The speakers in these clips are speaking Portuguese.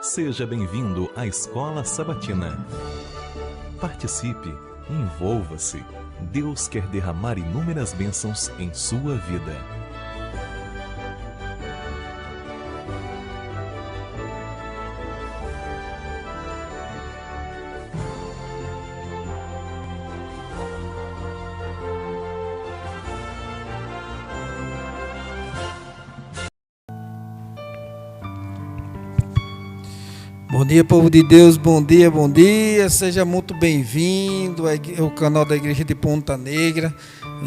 Seja bem-vindo à Escola Sabatina. Participe, envolva-se. Deus quer derramar inúmeras bênçãos em sua vida. Bom dia, povo de Deus, bom dia, seja muito bem-vindo ao canal da Igreja de Ponta Negra,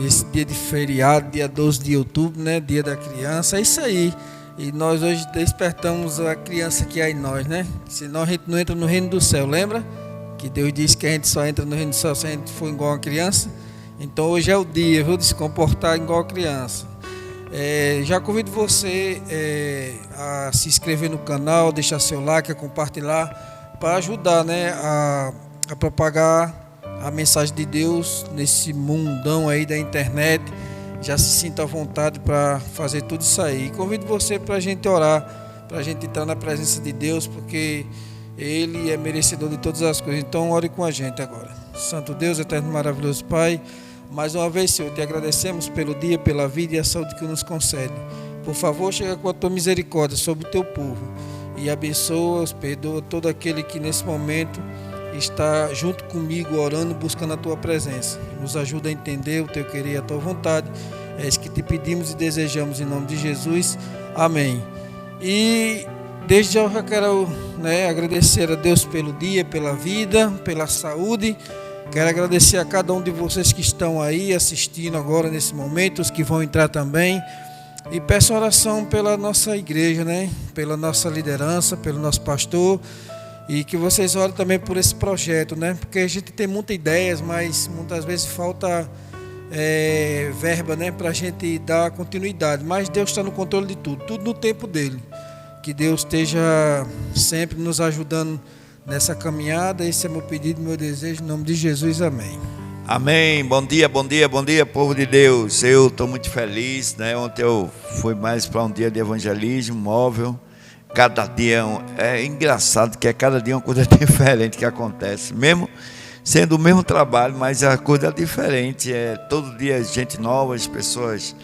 esse dia de feriado, dia 12 de outubro, né, dia da criança, é isso aí, e nós hoje despertamos a criança que há em nós, né, senão a gente não entra no reino do céu, lembra? Que Deus disse que a gente só entra no reino do céu se a gente for igual a criança, então hoje é o dia, viu, de se comportar igual a criança. Já convido você a se inscrever no canal, deixar seu like, a compartilhar, para ajudar, né, a propagar a mensagem de Deus nesse mundão aí da internet. Já se sinta à vontade para fazer tudo isso aí. E convido você para a gente orar, para a gente entrar na presença de Deus, porque Ele é merecedor de todas as coisas. Então ore com a gente agora. Santo Deus, eterno e maravilhoso Pai, mais uma vez, Senhor, te agradecemos pelo dia, pela vida e a saúde que nos concede. Por favor, chega com a tua misericórdia sobre o teu povo e abençoa-os, perdoa todo aquele que nesse momento está junto comigo, orando, buscando a tua presença. Nos ajuda a entender o teu querer e a tua vontade. É isso que te pedimos e desejamos em nome de Jesus. Amém. E desde já eu quero, agradecer a Deus pelo dia, pela vida, pela saúde. Quero agradecer a cada um de vocês que estão aí assistindo agora nesse momento, os que vão entrar também. E peço oração pela nossa igreja, né? Pela nossa liderança, pelo nosso pastor. E que vocês orem também por esse projeto, né? Porque a gente tem muitas ideias, mas muitas vezes falta verba, né? Para a gente dar continuidade. Mas Deus está no controle de tudo, tudo no tempo dele. Que Deus esteja sempre nos ajudando nessa caminhada. Esse é meu pedido, meu desejo, em nome de Jesus, amém. Amém, bom dia, povo de Deus. Eu estou muito feliz, né? Ontem eu fui mais para um dia de evangelismo móvel. Cada dia é engraçado que cada dia uma coisa diferente que acontece, mesmo sendo o mesmo trabalho, mas a coisa é diferente. Todo dia gente nova, as pessoas,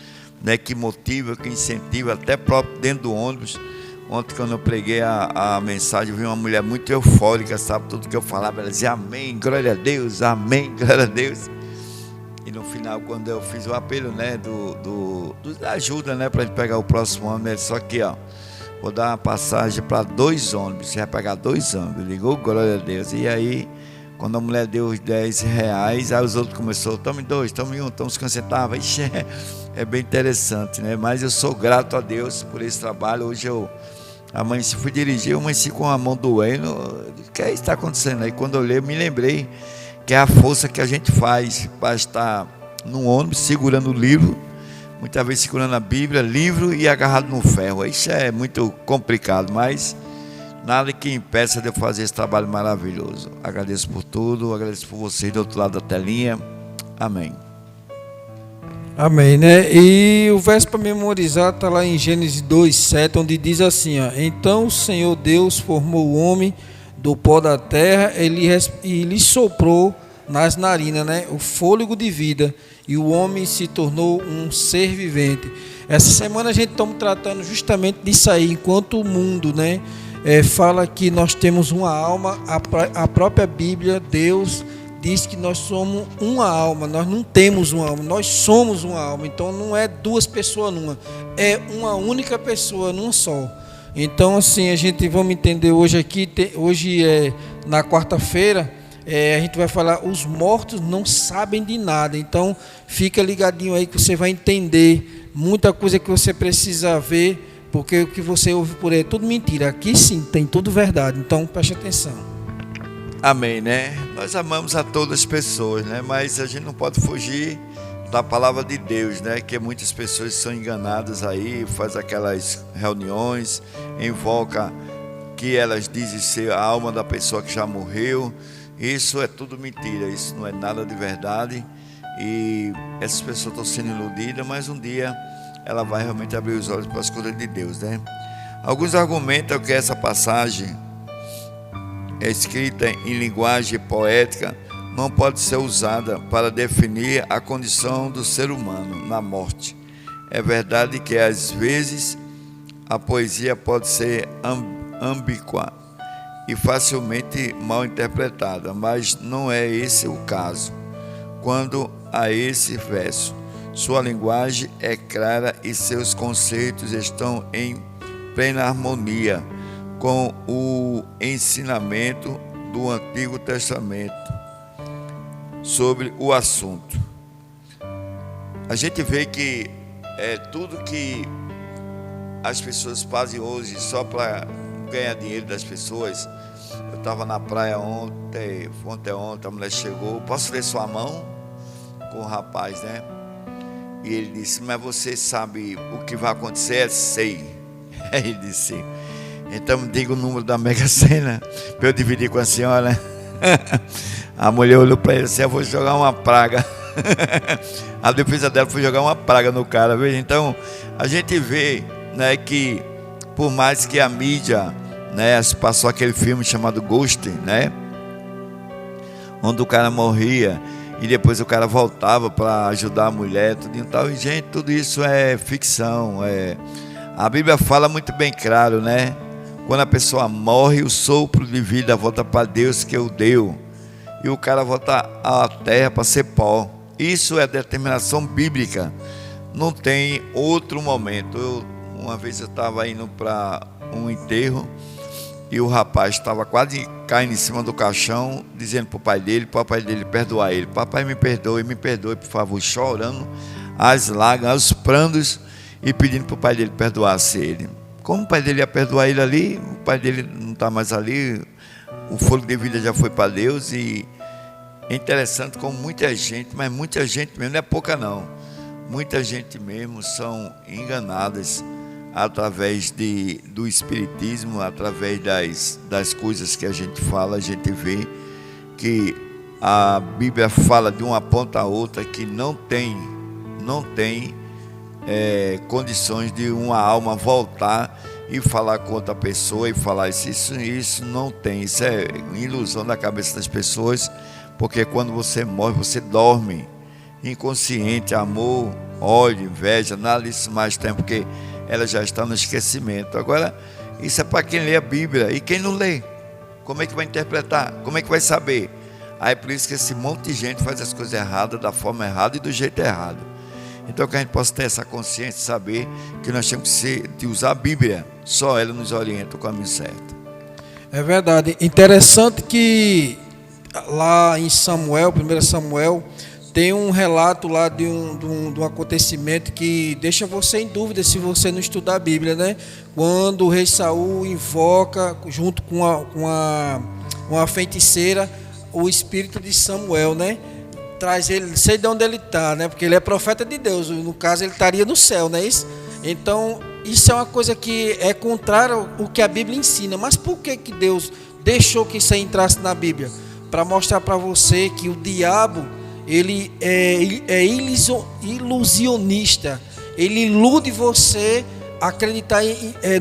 né, que motivam, que incentivam, até próprio dentro do ônibus. Ontem, quando eu preguei a mensagem, eu vi uma mulher muito eufórica, sabe? Tudo que eu falava, ela dizia amém, glória a Deus, amém, glória a Deus. E no final, quando eu fiz o apelo, né, da ajuda, né, para a gente pegar o próximo ônibus, ele só que, vou dar uma passagem para 2 ônibus, você vai pegar 2 ônibus. Ligou, glória a Deus. E aí, quando a mulher deu os R$10, aí os outros começaram, tome 2, tome 1, tome 50 centavos. Ixi, é bem interessante, né? Mas eu sou grato a Deus por esse trabalho. Hoje eu amanheci, fui dirigir, eu amanheci com a mão doendo. O que está acontecendo? Aí quando eu olhei, eu me lembrei que é a força que a gente faz para estar no ônibus, segurando o livro, muitas vezes segurando a Bíblia, livro e agarrado no ferro. Isso é muito complicado, mas nada que impeça de eu fazer esse trabalho maravilhoso. Agradeço por tudo, agradeço por vocês do outro lado da telinha. Amém. Amém, né? E o verso para memorizar está lá em Gênesis 2:7, onde diz assim, então o Senhor Deus formou o homem do pó da terra e lhe soprou nas narinas, né, o fôlego de vida, e o homem se tornou um ser vivente. Essa semana a gente está tratando justamente disso aí, enquanto o mundo, né, fala que nós temos uma alma, a própria Bíblia, Deus diz que nós somos uma alma, nós não temos uma alma, nós somos uma alma. Então não é 2 pessoas numa, é uma única pessoa numa só. Então assim, a gente vamos entender hoje aqui, hoje é na quarta-feira, a gente vai falar, os mortos não sabem de nada. Então fica ligadinho aí que você vai entender muita coisa que você precisa ver, porque o que você ouve por aí é tudo mentira. Aqui sim, tem tudo verdade, então preste atenção. Amém, né? Nós amamos a todas as pessoas, né? Mas a gente não pode fugir da palavra de Deus, né? Que muitas pessoas são enganadas aí, faz aquelas reuniões, invoca que elas dizem ser a alma da pessoa que já morreu. Isso é tudo mentira, isso não é nada de verdade. E essas pessoas estão sendo iludidas, mas um dia ela vai realmente abrir os olhos para as coisas de Deus, né? Alguns argumentam que essa passagem escrita em linguagem poética, não pode ser usada para definir a condição do ser humano na morte. É verdade que, às vezes, a poesia pode ser ambígua e facilmente mal interpretada, mas não é esse o caso. Quando a esse verso, sua linguagem é clara e seus conceitos estão em plena harmonia com o ensinamento do Antigo Testamento sobre o assunto. A gente vê que tudo que as pessoas fazem hoje só para ganhar dinheiro das pessoas. Eu estava na praia ontem, a mulher chegou, posso ler sua mão? Com o rapaz, né? E ele disse, mas você sabe o que vai acontecer? Sei. Ele disse, então me diga o número da Mega Sena para eu dividir com a senhora. A mulher olhou para ele assim, eu vou jogar uma praga. A defesa dela foi jogar uma praga no cara, veja. Então a gente vê, né, que por mais que a mídia, né, passou aquele filme chamado Ghost, né, onde o cara morria e depois o cara voltava para ajudar a mulher, tudo e tal. E gente, tudo isso é ficção. A Bíblia fala muito bem claro, né? Quando a pessoa morre, o sopro de vida volta para Deus que o deu, e o cara volta à terra para ser pó. Isso é determinação bíblica, não tem outro momento. Uma vez eu estava indo para um enterro e o rapaz estava quase caindo em cima do caixão, dizendo para o pai dele perdoar ele. Papai, me perdoe, por favor, chorando as lágrimas, os prantos, e pedindo para o pai dele perdoasse ele. Como o pai dele ia perdoar ele ali, o pai dele não está mais ali, o fôlego de vida já foi para Deus. E é interessante como muita gente, mas muita gente mesmo, não é pouca não, muita gente mesmo são enganadas através do espiritismo, através das coisas que a gente fala. A gente vê que a Bíblia fala de uma ponta a outra que não tem condições de uma alma voltar e falar com outra pessoa e falar isso não tem. Isso é ilusão da cabeça das pessoas, porque quando você morre, você dorme inconsciente. Amor, ódio, inveja, nada disso mais tem, porque ela já está no esquecimento. Agora, isso é para quem lê a Bíblia. E quem não lê, como é que vai interpretar? Como é que vai saber? Aí é por isso que esse monte de gente faz as coisas erradas, da forma errada e do jeito errado. Então que a gente possa ter essa consciência, saber que nós temos que usar a Bíblia. Só ela nos orienta o caminho certo. É verdade. Interessante que lá em Samuel, 1 Samuel, tem um relato lá de um acontecimento que deixa você em dúvida se você não estudar a Bíblia, né? Quando o rei Saul invoca, junto com uma feiticeira, o espírito de Samuel, né? Traz ele, não sei de onde ele está, né? Porque ele é profeta de Deus, no caso ele estaria no céu, não é isso? Então, isso é uma coisa que é contrária ao que a Bíblia ensina. Mas por que Deus deixou que isso aí entrasse na Bíblia? Para mostrar para você que o diabo, ele é ilusionista. Ele ilude você a acreditar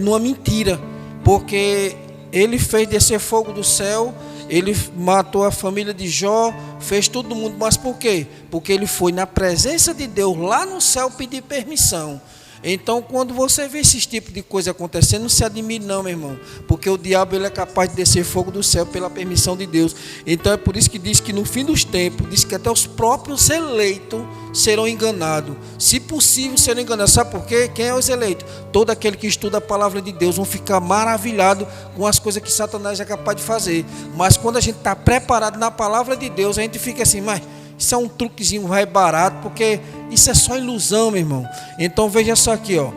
numa mentira, porque ele fez descer fogo do céu, ele matou a família de Jó, fez todo mundo. Mas por quê? Porque ele foi na presença de Deus lá no céu pedir permissão. Então, quando você vê esse tipo de coisa acontecendo, não se admire não, meu irmão, porque o diabo, ele é capaz de descer fogo do céu pela permissão de Deus. Então é por isso que diz que no fim dos tempos, diz que até os próprios eleitos serão enganados, se possível serão enganados. Sabe por quê? Quem é os eleitos? Todo aquele que estuda a palavra de Deus vão ficar maravilhados com as coisas que Satanás é capaz de fazer. Mas quando a gente está preparado na palavra de Deus, a gente fica assim, mas isso é um truquezinho, vai barato, porque isso é só ilusão, meu irmão. Então veja só aqui, ó.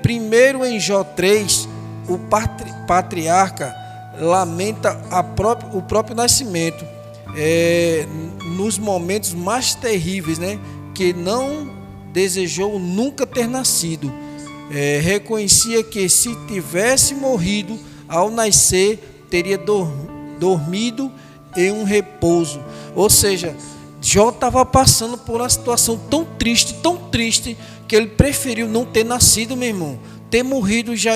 Primeiro em Jó 3, o patriarca lamenta o próprio nascimento, nos momentos mais terríveis, né? Que não desejou nunca ter nascido. Reconhecia que se tivesse morrido ao nascer, teria dormido em um repouso. Ou seja, Jó estava passando por uma situação tão triste, que ele preferiu não ter nascido, meu irmão, ter morrido já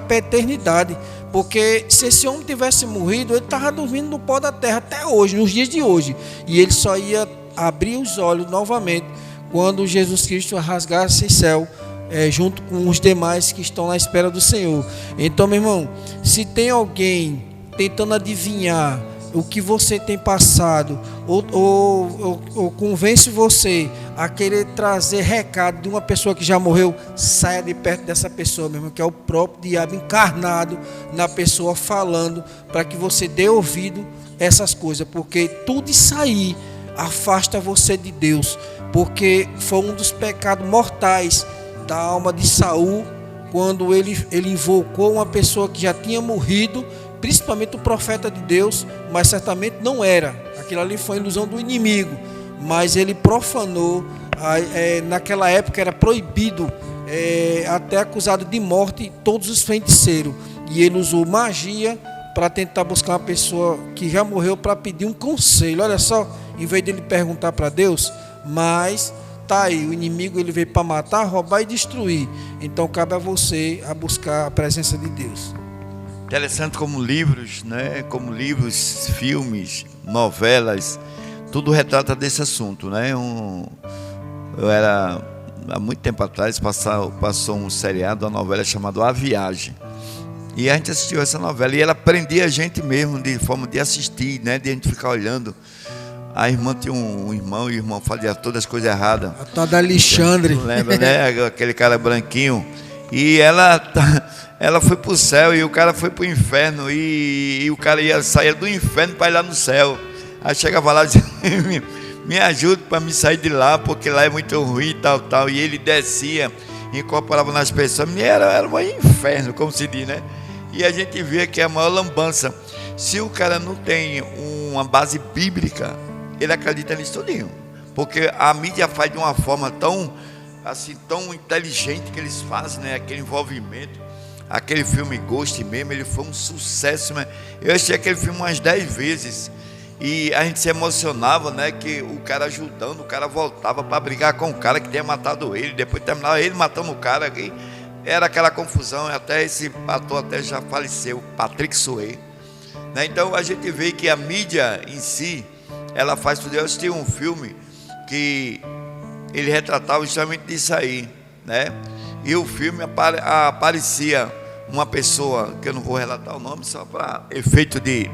para a eternidade, Porque se esse homem tivesse morrido, ele estava dormindo no pó da terra até hoje, nos dias de hoje. E ele só ia abrir os olhos novamente quando Jesus Cristo rasgasse o céu, junto com os demais que estão na espera do Senhor. Então, meu irmão, se tem alguém tentando adivinhar o que você tem passado, ou convence você a querer trazer recado de uma pessoa que já morreu, saia de perto dessa pessoa mesmo, que é o próprio diabo encarnado na pessoa falando, para que você dê ouvido a essas coisas, porque tudo isso aí afasta você de Deus, porque foi um dos pecados mortais da alma de Saul, quando ele invocou uma pessoa que já tinha morrido, principalmente o profeta de Deus, mas certamente não era. Aquilo ali foi ilusão do inimigo, mas ele profanou. Naquela época era proibido, até acusado de morte, todos os feiticeiros. E ele usou magia para tentar buscar uma pessoa que já morreu para pedir um conselho. Olha só, em vez dele perguntar para Deus, mas tá aí, o inimigo ele veio para matar, roubar e destruir. Então cabe a você a buscar a presença de Deus. Interessante como livros, né? Como livros, filmes, novelas, tudo retrata desse assunto, né? Há muito tempo atrás, passou um seriado, uma novela chamada A Viagem. E a gente assistiu essa novela e ela prendia a gente mesmo, de forma de assistir, né? De a gente ficar olhando. A irmã tinha um irmão, e o irmão fazia todas as coisas erradas. A tal da Alexandre. Lembra, né? Aquele cara branquinho. E ela foi para o céu e o cara foi para o inferno. E o cara ia sair do inferno para ir lá no céu. Aí chegava lá e dizia, me ajude para me sair de lá, porque lá é muito ruim e tal. E ele descia, incorporava nas pessoas. Era um inferno, como se diz, né? E a gente vê que é a maior lambança. Se o cara não tem uma base bíblica, ele acredita nisso tudinho. Porque a mídia faz de uma forma tão inteligente que eles fazem, né? Aquele envolvimento. Aquele filme Ghost mesmo, ele foi um sucesso, né? Eu assisti aquele filme umas 10 vezes. E a gente se emocionava, né? Que o cara ajudando, o cara voltava para brigar com o cara que tinha matado ele. Depois terminava ele matando o cara. E era aquela confusão. Até esse ator até já faleceu, Patrick Swayze, né? Então a gente vê que a mídia em si, ela faz tudo. Eu assisti um filme que ele retratava justamente disso aí, né? E o filme aparecia uma pessoa, que eu não vou relatar o nome, só para efeito de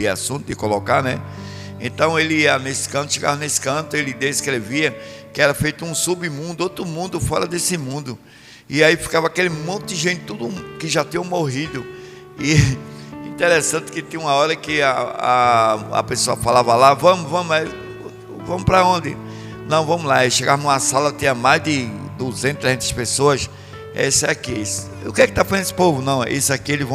assunto, de colocar, né? Então ele ia nesse canto, chegava nesse canto, ele descrevia que era feito um submundo, outro mundo fora desse mundo. E aí ficava aquele monte de gente, tudo que já tinham morrido. E interessante que tinha uma hora que a pessoa falava lá, vamos para onde? Não, vamos lá. E chegava numa sala, tinha mais de 200, 300 pessoas. Esse aqui. O que é que está fazendo esse povo? Não, isso aqui eles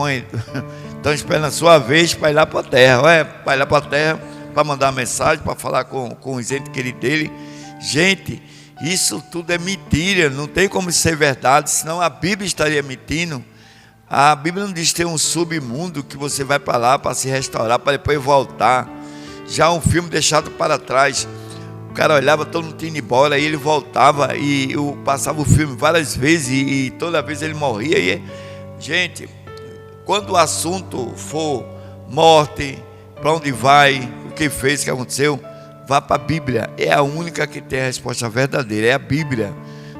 estão esperando a sua vez para ir lá para a terra. Para ir lá para a terra, para mandar uma mensagem, para falar com os entes queridos dele. Gente, isso tudo é mentira, não tem como ser verdade, senão a Bíblia estaria mentindo. A Bíblia não diz que tem um submundo que você vai para lá para se restaurar, para depois voltar. Já um filme deixado para trás, o cara olhava, todo mundo tinha ido embora, e ele voltava, e eu passava o filme várias vezes, e toda vez ele morria. E, gente, quando o assunto for morte, para onde vai, o que fez, o que aconteceu, vá para a Bíblia. É a única que tem a resposta verdadeira, é a Bíblia.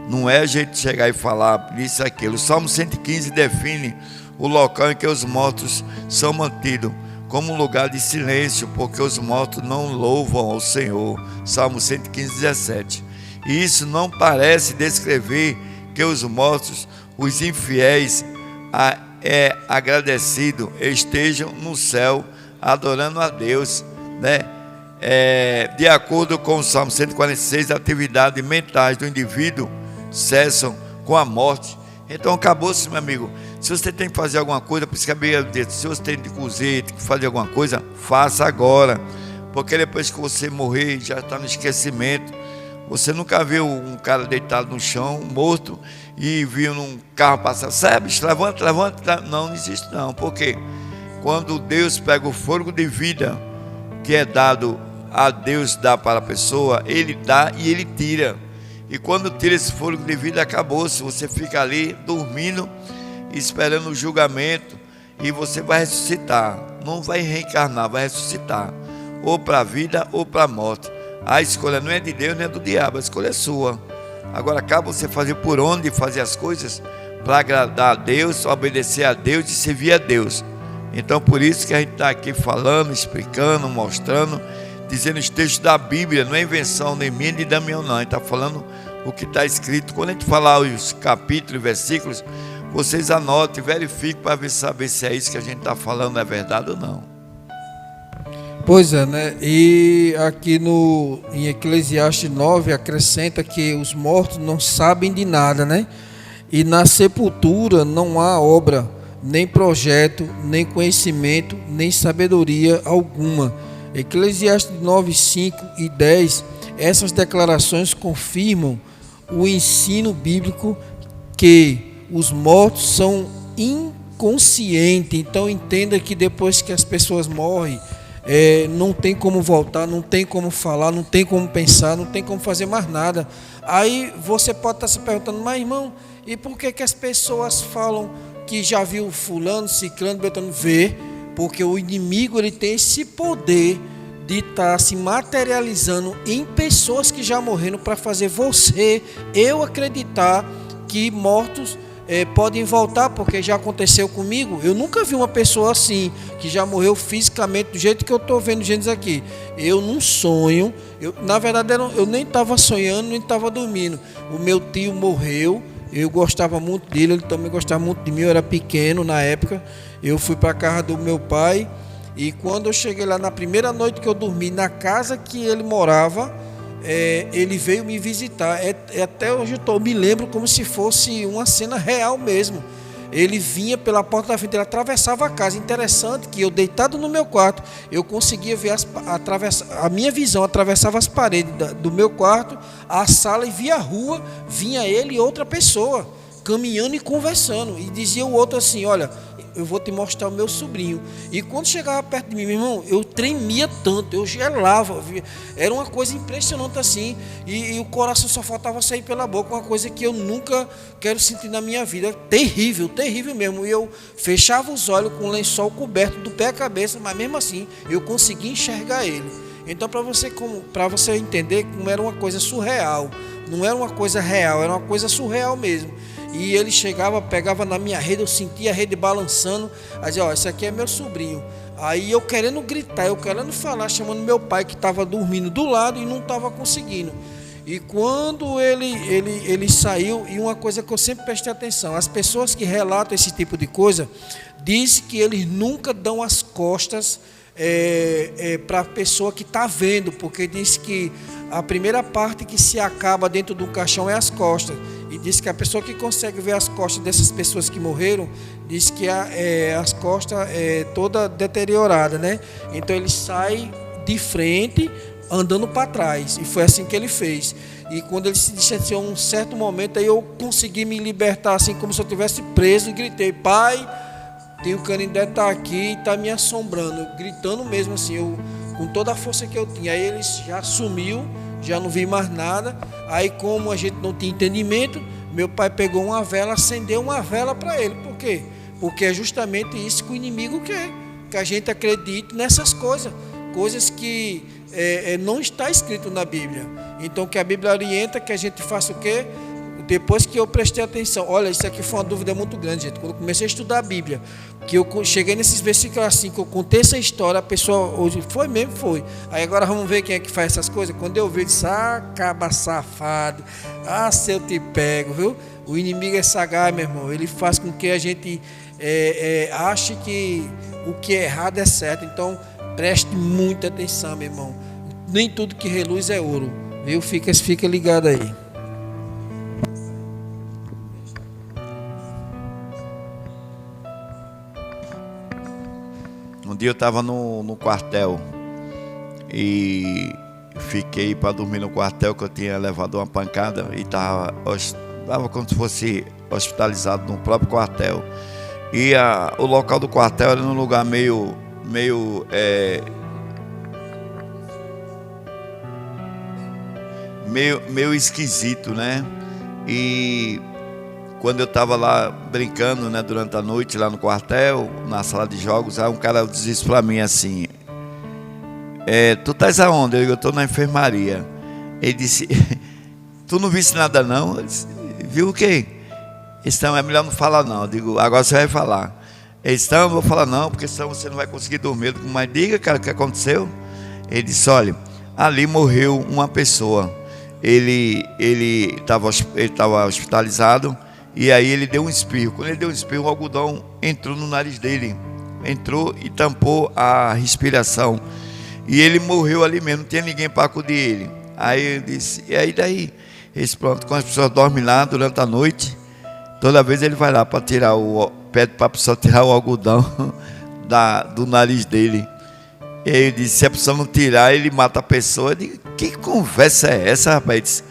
Não é a gente chegar e falar isso e aquilo. O Salmo 115 define o local em que os mortos são mantidos como um lugar de silêncio, porque os mortos não louvam ao Senhor. Salmo 115, 17. E isso não parece descrever que os mortos, os infiéis, agradecidos, estejam no céu adorando a Deus, né? De acordo com o Salmo 146, as atividades mentais do indivíduo cessam com a morte. Então acabou-se, meu amigo. Se você tem que fazer alguma coisa, por isso que a Bíblia diz, se você tem que cozer, tem que fazer alguma coisa, faça agora, porque depois que você morrer, já está no esquecimento. Você nunca viu um cara deitado no chão, morto, e viu num carro passar, sabe, levanta, não existe não. Por quê? Quando Deus pega o fôlego de vida que é dado a Deus, dá para a pessoa, Ele dá e Ele tira. E quando tira esse fôlego de vida, acabou-se. Você fica ali dormindo esperando o julgamento, e você vai ressuscitar. Não vai reencarnar, vai ressuscitar, ou para a vida ou para a morte. A escolha não é de Deus nem é do diabo, a escolha é sua. Agora cabe você fazer por onde fazer as coisas para agradar a Deus, obedecer a Deus e servir a Deus. Então por isso que a gente está aqui falando, explicando, mostrando, dizendo os textos da Bíblia. Não é invenção nem minha de Damião, não. A gente está falando o que está escrito. Quando a gente falar os capítulos e versículos, vocês anotem, verifiquem para saber se é isso que a gente está falando é verdade ou não. Pois é, né? E aqui em Eclesiastes 9 acrescenta que os mortos não sabem de nada, né? E na sepultura não há obra, nem projeto, nem conhecimento, nem sabedoria alguma. Eclesiastes 9, 5 e 10, essas declarações confirmam o ensino bíblico que os mortos são inconscientes. Então entenda que depois que as pessoas morrem, não tem como voltar, não tem como falar, não tem como pensar, não tem como fazer mais nada. Aí você pode estar se perguntando, mas irmão, e por que as pessoas falam que já viu fulano, ciclano, betano? Vê, porque o inimigo ele tem esse poder de estar se materializando em pessoas que já morreram para fazer eu acreditar que mortos podem voltar, porque já aconteceu comigo. Eu nunca vi uma pessoa assim, que já morreu fisicamente do jeito que eu estou vendo gente aqui. Eu não sonho, na verdade eu nem estava sonhando, nem estava dormindo. O meu tio morreu, eu gostava muito dele, ele também gostava muito de mim. Eu era pequeno na época, eu fui para a casa do meu pai, e quando eu cheguei lá, na primeira noite que eu dormi na casa que ele morava, ele veio me visitar. Até hoje eu me lembro como se fosse uma cena real mesmo. Ele vinha pela porta da frente, ele atravessava a casa. Interessante que eu, deitado no meu quarto, eu conseguia ver a minha visão atravessava as paredes do meu quarto, a sala, e via a rua. Vinha ele e outra pessoa caminhando e conversando, e dizia o outro assim: olha, eu vou te mostrar o meu sobrinho. E quando chegava perto de mim, meu irmão, eu tremia tanto, eu gelava, era uma coisa impressionante assim, e o coração só faltava sair pela boca, uma coisa que eu nunca quero sentir na minha vida. Terrível, terrível mesmo. E eu fechava os olhos com o lençol coberto do pé à cabeça, mas mesmo assim eu conseguia enxergar ele. Então para você entender como era uma coisa surreal, não era uma coisa real, era uma coisa surreal mesmo. E ele chegava, pegava na minha rede, eu sentia a rede balançando. Aí dizia: ó, esse aqui é meu sobrinho. Aí eu querendo gritar, eu querendo falar, chamando meu pai, que estava dormindo do lado e não estava conseguindo. E quando ele saiu, e uma coisa que eu sempre prestei atenção, as pessoas que relatam esse tipo de coisa, dizem que eles nunca dão as costas para a pessoa que está vendo, porque diz que a primeira parte que se acaba dentro do caixão é as costas. E diz que a pessoa que consegue ver as costas dessas pessoas que morreram, diz que as costas toda deteriorada, né? Então ele sai de frente, andando para trás. E foi assim que ele fez. E quando ele se distanciou um certo momento, aí eu consegui me libertar, assim como se eu estivesse preso, e gritei: pai, tem o Canindé está aqui e está me assombrando, gritando mesmo assim, com toda a força que eu tinha. Aí ele já sumiu, já não vi mais nada. Aí, como a gente não tinha entendimento, meu pai pegou uma vela, acendeu uma vela para ele. Por quê? Porque é justamente isso que o inimigo quer, que a gente acredite nessas coisas que não está escrito na Bíblia. Então que a Bíblia orienta que a gente faça o quê? Depois que eu prestei atenção, olha, isso aqui foi uma dúvida muito grande, gente. Quando eu comecei a estudar a Bíblia, que eu cheguei nesses versículos assim, que eu contei essa história, a pessoa hoje foi. Aí agora vamos ver quem é que faz essas coisas. Quando eu vi, eu disse: caba safado, se eu te pego, viu? O inimigo é sagaz, meu irmão. Ele faz com que a gente ache que o que é errado é certo. Então preste muita atenção, meu irmão. Nem tudo que reluz é ouro, viu? Fica ligado aí. Um dia eu estava no quartel e fiquei para dormir no quartel, que eu tinha levado uma pancada e estava como se fosse hospitalizado no próprio quartel. E o local do quartel era num lugar meio esquisito, né? E quando eu estava lá brincando, né, durante a noite, lá no quartel, na sala de jogos, aí um cara disse isso para mim assim, tu estás aonde? Eu digo, eu estou na enfermaria. Ele disse, tu não viste nada não? Eu disse, viu o quê? Então é melhor não falar não. Eu digo, agora você vai falar. Então eu não vou falar não, porque senão você não vai conseguir dormir. Eu digo, mas diga, cara, o que aconteceu? Ele disse, olha, ali morreu uma pessoa. Ele estava hospitalizado, e aí ele deu um espirro. Quando ele deu um espirro, o algodão entrou no nariz dele, entrou e tampou a respiração, e ele morreu ali mesmo, não tinha ninguém para acudir ele. Aí eu disse, e aí daí? Esse pronto, quando as pessoas dormem lá durante a noite, toda vez ele vai lá para tirar pede para a pessoa tirar o algodão do nariz dele. E aí eu disse, se a pessoa não tirar, ele mata a pessoa. Eu digo, que conversa é essa, rapaz? Ele disse,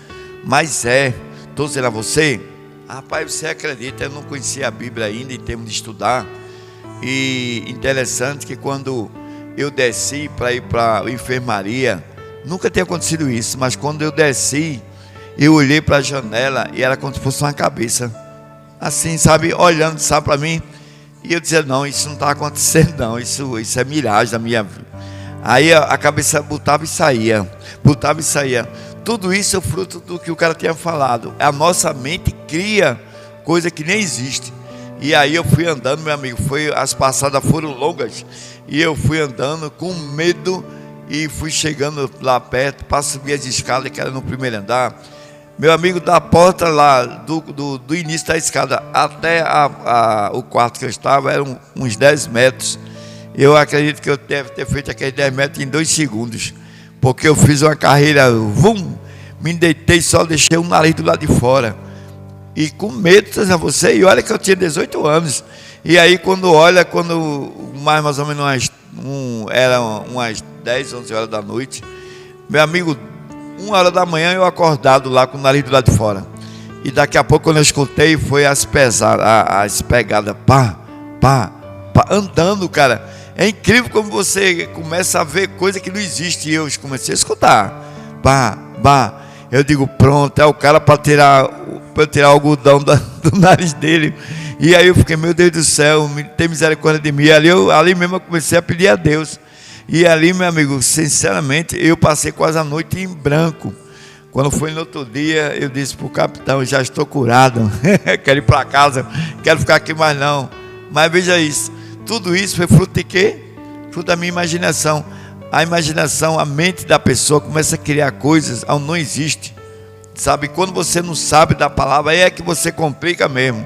mas estou dizendo a você, rapaz, você acredita, eu não conhecia a Bíblia ainda em termos de estudar. E interessante que quando eu desci para ir para a enfermaria, nunca tinha acontecido isso, mas quando eu desci, eu olhei para a janela e era como se fosse uma cabeça, assim, sabe, olhando, sabe, para mim. E eu dizia, não, isso não está acontecendo não, isso é miragem da minha vida. Aí a cabeça botava e saía. Tudo isso é o fruto do que o cara tinha falado. A nossa mente cria coisa que nem existe. E aí eu fui andando, meu amigo, as passadas foram longas, e eu fui andando com medo, e fui chegando lá perto, para subir as escadas, que era no primeiro andar. Meu amigo, da porta lá, do início da escada até o quarto que eu estava, eram uns 10 metros. Eu acredito que eu deve ter feito aqueles 10 metros em 2 segundos, porque eu fiz uma carreira, me deitei, só deixei o nariz do lado de fora, e com medo, a você, e olha que eu tinha 18 anos, e aí quando mais ou menos eram umas 10, 11 horas da noite, meu amigo, 1 hora da manhã eu acordado lá com o nariz do lado de fora, e daqui a pouco quando eu escutei, foi as pegadas, pá, andando, cara. É incrível como você começa a ver coisa que não existe. E eu comecei a escutar. Eu digo, pronto, é o cara para tirar o algodão do nariz dele. E aí eu fiquei, meu Deus do céu, tem misericórdia de mim. Ali mesmo eu comecei a pedir a Deus. E ali, meu amigo, sinceramente, eu passei quase a noite em branco. Quando foi no outro dia, eu disse para o capitão, já estou curado. Quero ir para casa, quero ficar aqui mais não. Mas veja isso. Tudo isso foi fruto de quê? Fruto da minha imaginação. A imaginação, a mente da pessoa começa a criar coisas onde não existe. Sabe, quando você não sabe da palavra, aí é que você complica mesmo.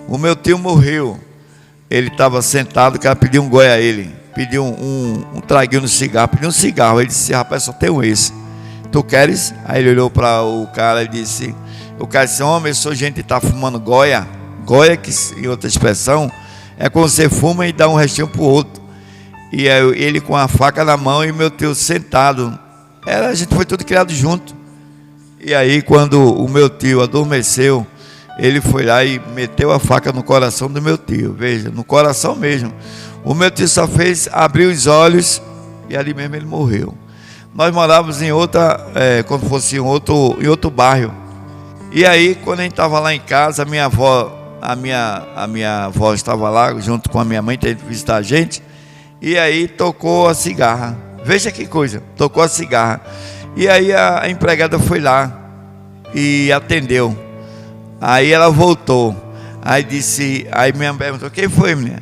O meu tio morreu. Ele estava sentado, o cara pediu um goi a ele. Pediu um traguinho no cigarro. Pediu um cigarro. Ele disse, rapaz, só tenho esse. Tu queres? Aí ele olhou para o cara e disse, o cara disse, homem, eu sou gente que está fumando goia. Goia, que em outra expressão, é quando você fuma e dá um restinho para o outro. E aí, ele com a faca na mão e meu tio sentado. A gente foi tudo criado junto. E aí quando o meu tio adormeceu, ele foi lá e meteu a faca no coração do meu tio. Veja, no coração mesmo. O meu tio só fez abrir os olhos e ali mesmo ele morreu. Nós morávamos em quando fosse em outro bairro. E aí quando a gente estava lá em casa, a minha avó estava lá junto com a minha mãe, teve que visitar a gente. E aí tocou a cigarra. Veja que coisa, tocou a cigarra. E aí a empregada foi lá e atendeu. Aí ela voltou. Aí minha mãe perguntou, quem foi, menina?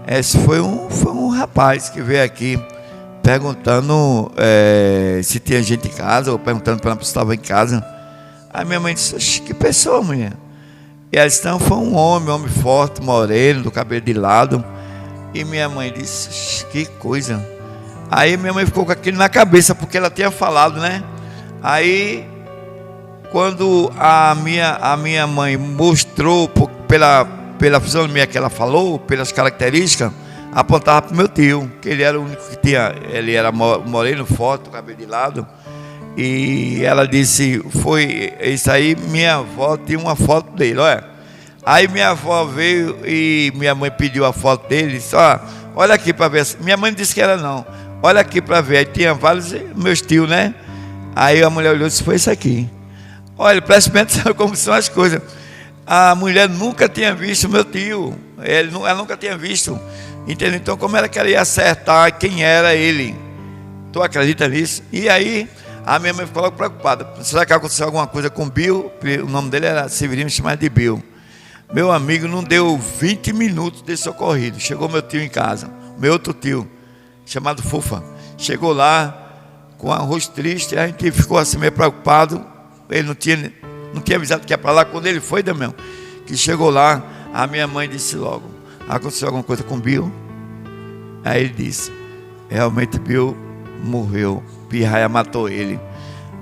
Esse foi um rapaz que veio aqui perguntando se tinha gente em casa, ou perguntando para ela se estava em casa. Aí minha mãe disse, que pessoa, mulher? E ela disse, não, foi um homem forte, moreno, do cabelo de lado. E minha mãe disse, que coisa. Aí minha mãe ficou com aquilo na cabeça, porque ela tinha falado, né? Aí, quando a minha mãe mostrou, pela fisionomia que ela falou, pelas características, apontava para o meu tio, que ele era o único que tinha, ele era moreno, forte, do cabelo de lado. E ela disse, foi isso aí, minha avó tinha uma foto dele, olha. Aí minha avó veio e minha mãe pediu a foto dele, disse, olha aqui para ver. Minha mãe disse que era não, olha aqui para ver. Aí tinha vários meus tios, né? Aí a mulher olhou e disse, foi isso aqui. Olha, preste atenção como são as coisas. a mulher nunca tinha visto meu tio. Ela nunca tinha visto. Entendeu? Então, como ela queria acertar quem era ele? Tu acredita nisso? E aí, a minha mãe ficou logo preocupada. Será que aconteceu alguma coisa com Bill? O nome dele era Severino, chamado de Bill. Meu amigo, não deu 20 minutos desse ocorrido. Chegou meu tio em casa, meu outro tio, chamado Fufa. Chegou lá com um rosto triste, a gente ficou assim meio preocupado. Ele não tinha avisado que ia para lá. Quando ele foi, Damião, que chegou lá, a minha mãe disse logo: aconteceu alguma coisa com Bill? Aí ele disse: realmente Bill morreu, pirraia matou ele.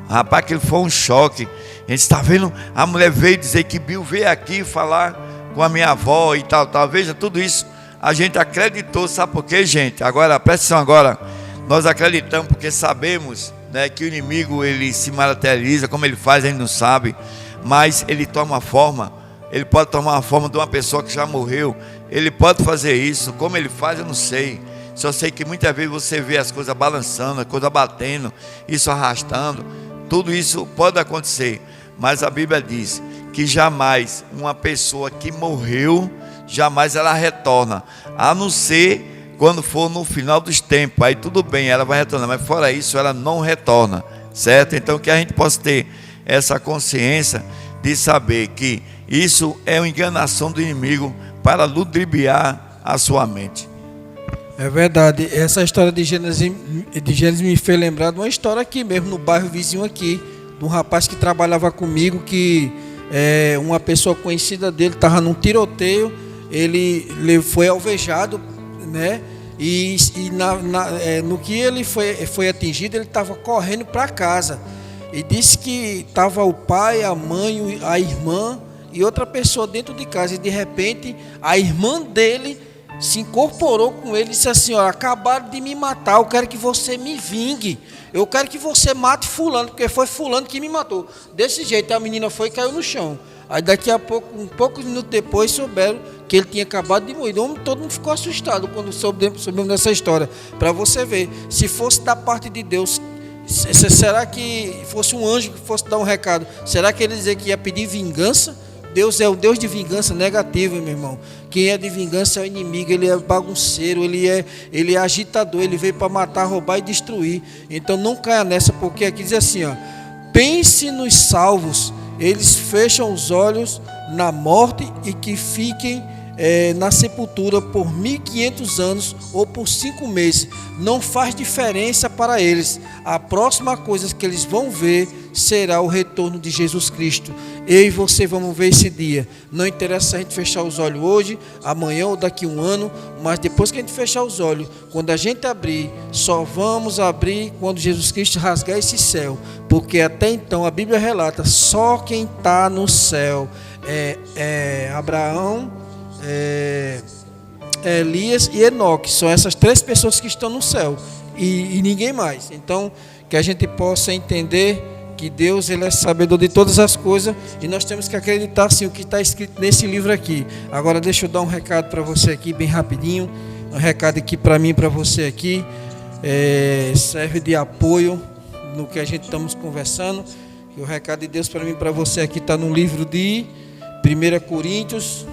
Rapaz, aquilo foi um choque. A gente está vendo, a mulher veio dizer que Bill veio aqui falar com a minha avó e tal. Veja, tudo isso a gente acreditou. Sabe por quê, gente? Agora, presta atenção agora. Nós acreditamos porque sabemos, né, que o inimigo, ele se materializa. Como ele faz, a gente não sabe. Mas ele toma a forma. Ele pode tomar a forma de uma pessoa que já morreu. Ele pode fazer isso. Como ele faz, eu não sei. Só sei que muitas vezes você vê as coisas balançando, a coisa batendo, isso arrastando. Tudo isso pode acontecer. Mas a Bíblia diz que jamais uma pessoa que morreu, jamais ela retorna. A não ser quando for no final dos tempos. Aí tudo bem, ela vai retornar. Mas fora isso, ela não retorna. Certo? Então que a gente possa ter essa consciência de saber que isso é uma enganação do inimigo para ludibriar a sua mente. É verdade. Essa história de Gênesis me fez lembrar de uma história aqui mesmo, no bairro vizinho aqui, de um rapaz que trabalhava comigo, que uma pessoa conhecida dele estava num tiroteio, ele foi alvejado, né? E no que ele foi atingido, ele estava correndo para casa. E disse que estava o pai, a mãe, a irmã e outra pessoa dentro de casa. E de repente, a irmã dele se incorporou com ele e disse assim: olha, acabaram de me matar, eu quero que você me vingue, eu quero que você mate fulano, porque foi fulano que me matou. Desse jeito a menina foi e caiu no chão. Aí daqui a pouco, poucos minutos depois, souberam que ele tinha acabado de morrer. Todo mundo ficou assustado quando soubemos dessa história. Para você ver, se fosse da parte de Deus, será que fosse um anjo que fosse dar um recado, será que ele ia dizer que ia pedir vingança? Deus é o Deus de vingança negativa, meu irmão. Quem é de vingança é o inimigo. Ele é bagunceiro, ele é agitador. Ele veio para matar, roubar e destruir. Então não caia nessa, porque aqui diz assim, ó: pense nos salvos, eles fecham os olhos na morte e que fiquem na sepultura por 1500 anos ou por 5 meses. Não faz diferença para eles. A próxima coisa que eles vão ver será o retorno de Jesus Cristo. Eu e você vamos ver esse dia. Não interessa se a gente fechar os olhos hoje, amanhã ou daqui a um ano, mas depois que a gente fechar os olhos, quando a gente abrir, só vamos abrir quando Jesus Cristo rasgar esse céu. Porque até então a Bíblia relata, só quem está no céu é Abraão, Elias e Enoque. São essas 3 pessoas que estão no céu e ninguém mais. Então que a gente possa entender que Deus, ele é sabedor de todas as coisas, e nós temos que acreditar sim o que está escrito nesse livro aqui. Agora deixa eu dar um recado para você aqui bem rapidinho, um recado aqui para mim e para você aqui, serve de apoio no que a gente estamos conversando. E o recado de Deus para mim e para você aqui está no livro de 1 Coríntios,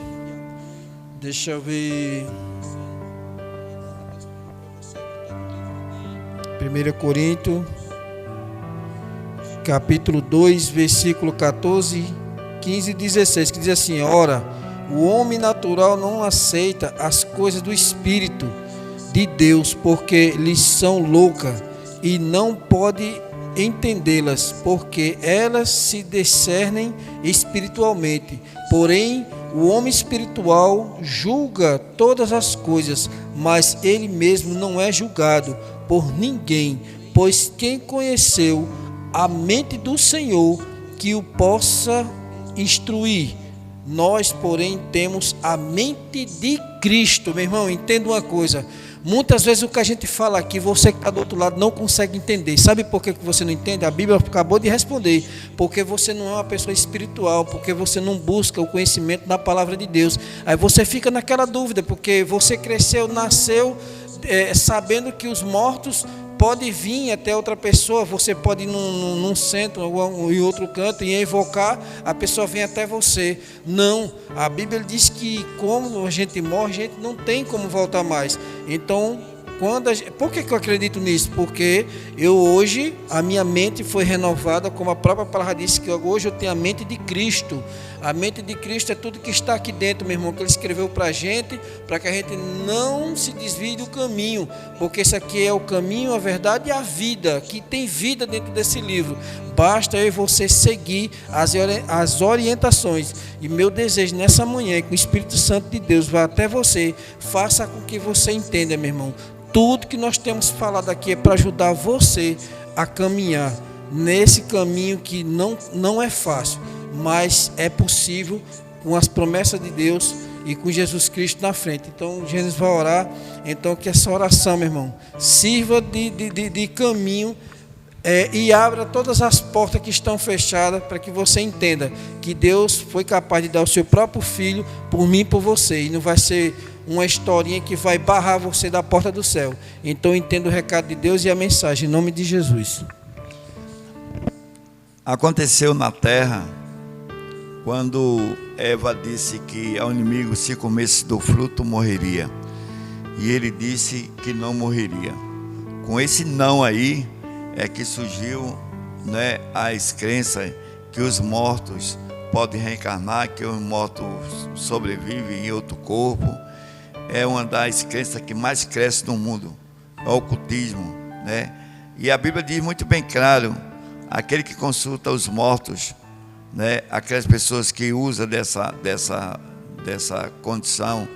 deixa eu ver, 1 Coríntios capítulo 2, versículo 14, 15 e 16, que diz assim: ora, o homem natural não aceita as coisas do Espírito de Deus, porque lhes são loucas, e não pode entendê-las, porque elas se discernem espiritualmente. Porém, o homem espiritual julga todas as coisas, mas ele mesmo não é julgado por ninguém, pois quem conheceu a mente do Senhor que o possa instruir? Nós, porém, temos a mente de Cristo. Meu irmão, entenda uma coisa: muitas vezes o que a gente fala aqui, você que está do outro lado não consegue entender. Sabe por que você não entende? A Bíblia acabou de responder: porque você não é uma pessoa espiritual, porque você não busca o conhecimento da palavra de Deus. Aí você fica naquela dúvida, porque você cresceu, nasceu sabendo que os mortos pode vir até outra pessoa, você pode ir num centro ou em outro canto e invocar, a pessoa vem até você. Não, a Bíblia diz que como a gente morre, a gente não tem como voltar mais. Então, por que eu acredito nisso? Porque hoje, a minha mente foi renovada, como a própria palavra disse, que hoje eu tenho a mente de Cristo. A mente de Cristo é tudo que está aqui dentro, meu irmão, que Ele escreveu para a gente, para que a gente não se desvie do caminho, porque isso aqui é o caminho, a verdade e a vida, que tem vida dentro desse livro. Basta eu e você seguir as orientações. E meu desejo nessa manhã é que o Espírito Santo de Deus vá até você, faça com que você entenda, meu irmão. Tudo que nós temos falado aqui é para ajudar você a caminhar nesse caminho que não é fácil, mas é possível com as promessas de Deus e com Jesus Cristo na frente. Então, Jesus vai orar. Então, que essa oração, meu irmão, sirva de caminho e abra todas as portas que estão fechadas, para que você entenda que Deus foi capaz de dar o seu próprio Filho por mim e por você. E não vai ser uma historinha que vai barrar você da porta do céu. Então entenda o recado de Deus e a mensagem, em nome de Jesus. Aconteceu na terra, quando Eva disse que ao inimigo, se comesse do fruto, morreria. E ele disse que não morreria. Com esse não aí, é que surgiu, né, as crenças que os mortos podem reencarnar, que os mortos sobrevivem em outro corpo. É uma das crenças que mais cresce no mundo, é o ocultismo, né? E a Bíblia diz muito bem claro, aquele que consulta os mortos, né, aquelas pessoas que usam dessa condição,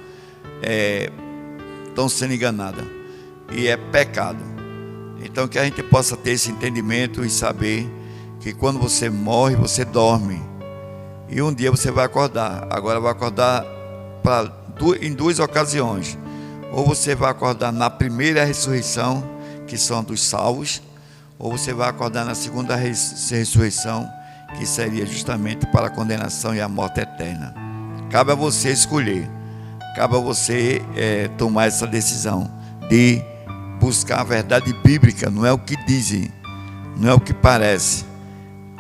estão sendo enganadas, e é pecado. Então que a gente possa ter esse entendimento e saber que quando você morre, você dorme, e um dia você vai acordar. Agora vai acordar em duas ocasiões. Ou você vai acordar na primeira ressurreição, que são dos salvos, ou você vai acordar na segunda ressurreição, que seria justamente para a condenação e a morte eterna. Cabe a você escolher, cabe a você tomar essa decisão de buscar a verdade bíblica. Não é o que dizem, não é o que parece,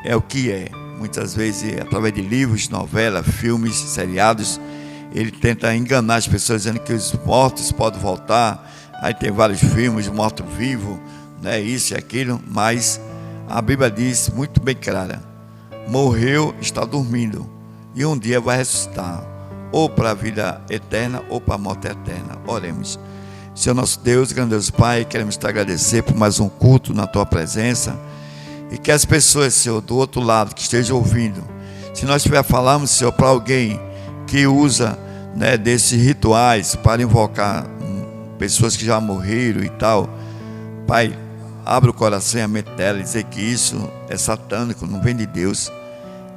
é o que é. Muitas vezes, através de livros, novelas, filmes, seriados, ele tenta enganar as pessoas dizendo que os mortos podem voltar. Aí tem vários filmes, morto-vivo, né, isso e aquilo. Mas a Bíblia diz muito bem clara: morreu, está dormindo, e um dia vai ressuscitar, ou para a vida eterna ou para a morte eterna. Oremos. Senhor nosso Deus, grandioso Pai, queremos te agradecer por mais um culto na tua presença, e que as pessoas, Senhor, do outro lado que estejam ouvindo, se nós estiver falando, Senhor, para alguém que usa, né, desses rituais para invocar pessoas que já morreram e tal, Pai, abre o coração e a mente dela e dizer que isso é satânico, não vem de Deus,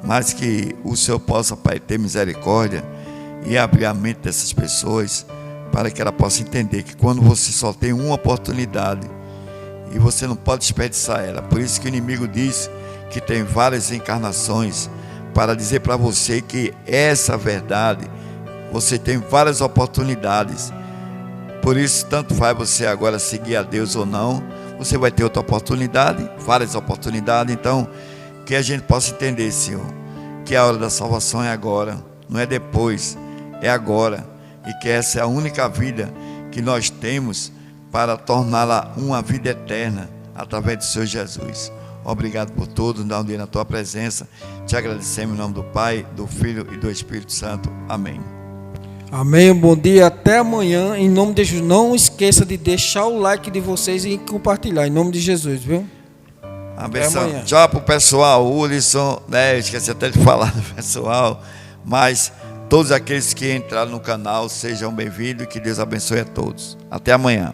mas que o Senhor possa, Pai, ter misericórdia e abrir a mente dessas pessoas, para que ela possa entender que quando você só tem uma oportunidade e você não pode desperdiçar ela. Por isso que o inimigo diz que tem várias encarnações, para dizer para você que essa verdade, você tem várias oportunidades. Por isso, tanto faz você agora seguir a Deus ou não, você vai ter outra oportunidade, várias oportunidades. Então, que a gente possa entender, Senhor, que a hora da salvação é agora, não é depois, é agora. E que essa é a única vida que nós temos para torná-la uma vida eterna, através do Senhor Jesus. Obrigado por tudo, dá um dia na tua presença. Te agradecemos em nome do Pai, do Filho e do Espírito Santo. Amém. Amém, bom dia, até amanhã, em nome de Jesus. Não esqueça de deixar o like de vocês e compartilhar, em nome de Jesus, viu? Abençoe. Tchau pro pessoal, Ulisson, né? Eu esqueci até de falar do pessoal, mas todos aqueles que entraram no canal, sejam bem-vindos e que Deus abençoe a todos. Até amanhã.